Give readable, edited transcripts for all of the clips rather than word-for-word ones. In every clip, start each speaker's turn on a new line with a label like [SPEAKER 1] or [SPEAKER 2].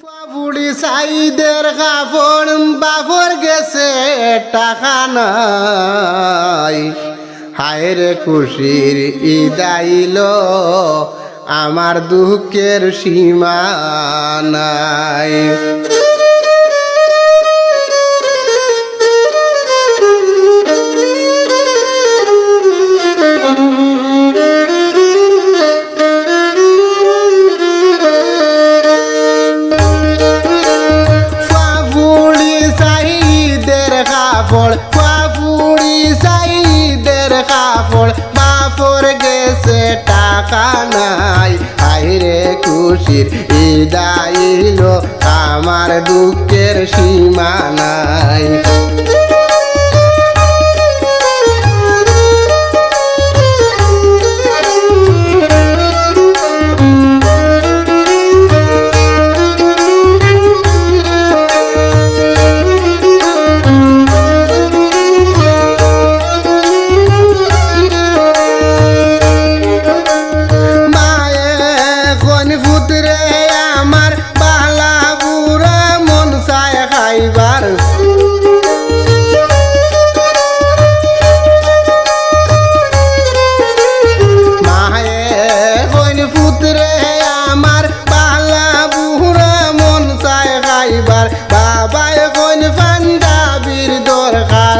[SPEAKER 1] বুড়ি সাইদের কাপড় বাপর গেছে টাকা নাই, হায় রে খুশির ঈদ আইল আমার দুঃখের সীমা নাই। বাপুড়ি সাইদের কাপড় বাপর গেছে টাকা নাই, হায়রে খুশির ঈদ আইল আমার দুঃখের সীমা নাই। বাবায় কোন পাঞ্জাবির দরকার,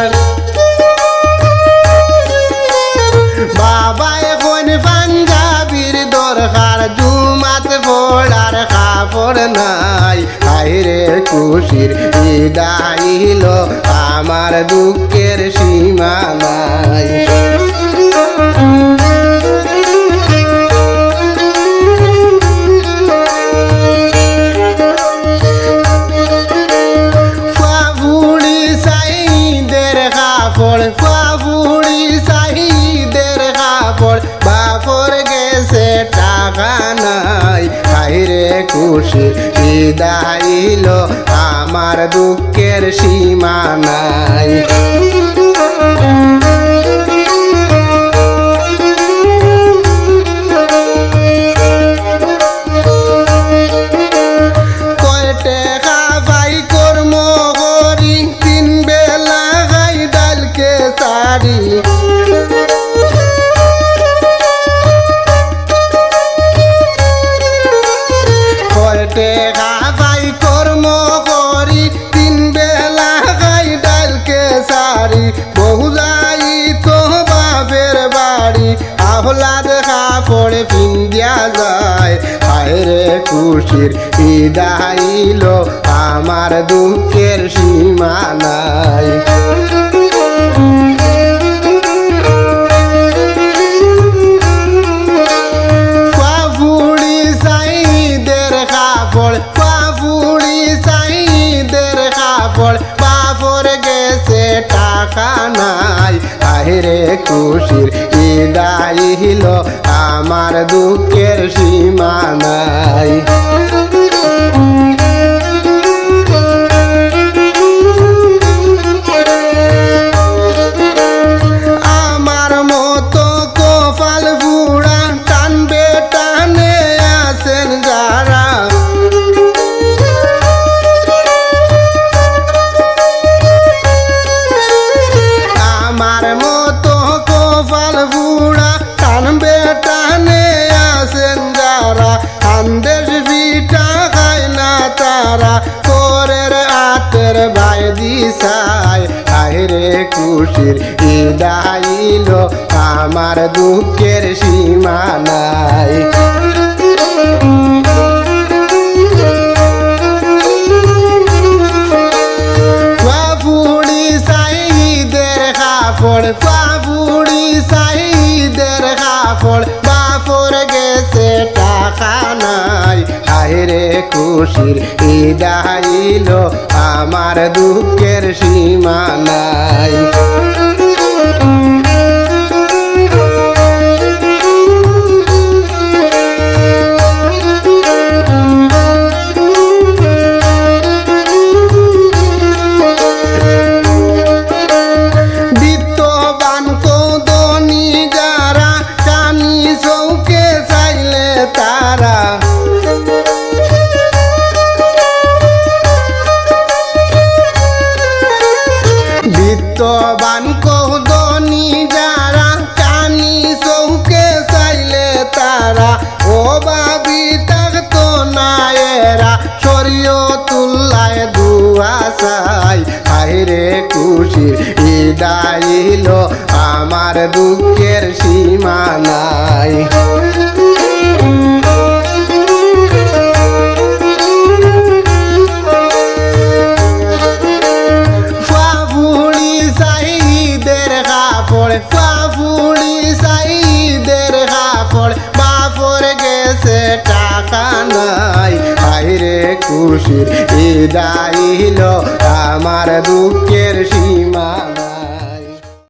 [SPEAKER 1] বাবায় কোন পাঞ্জাবির দরকার, জুমাত পড়ার কাপড় নাই, হায়রে খুশির ঈদ আইল আমার দুঃখের সীমা নাই। বাপুড়ি সাইদের কাপড় বাপর গেছে টাকা নাই, হায়রে খুশির ঈদ আইল আমার দুঃখের সীমা নাই। আহ্লাদ কাপড় পিন্দিয়া যায়, হায়রে খুশির ঈদ আইল আমার দুঃখের সীমা নাই। বাপুড়ি সাইদের কাপড় বাপুড়ি সাইদের কাপড় বাপর গেছে টাকা নাই, হায়রে খুশির ঈদ আইল আমার দুঃখের সীমা নাই। আমার মতো কপাল বুড়া টানবে টানে আছেন যারা, আমার মতো কপাল বুড়া টানবে টানে আছেন যারা, আন্দেশ পিঠা খায় না তারা, পরের হাতের ভাই দিশায়, হায়রে খুশির ঈদ আইল আমার দুঃখের সীমা নাই। বাপুড়ি সাইদের কাপড় বাপুড়ি সাইদের কাপড় বাপর গেছে টাকা নাই, হায়রে খুশির ঈদ আইল আমার দুঃখের সীমা নাই। বিত্তবান কৌদনি যারা কানি চৌকে চাইলে তারা, শরীয়তুল্লাহ দুয়া চাই হায়রে খুশির ঈদ আইলো আমার দুঃখের সীমা নাই ফাফুড়ি সাইদের কাপড় ফাফুড়ি সাইদের কাপড় বাপর গেছে টাকা নাই হায়রে খুশির ঈদ আইলো আমার দুঃখের সীমা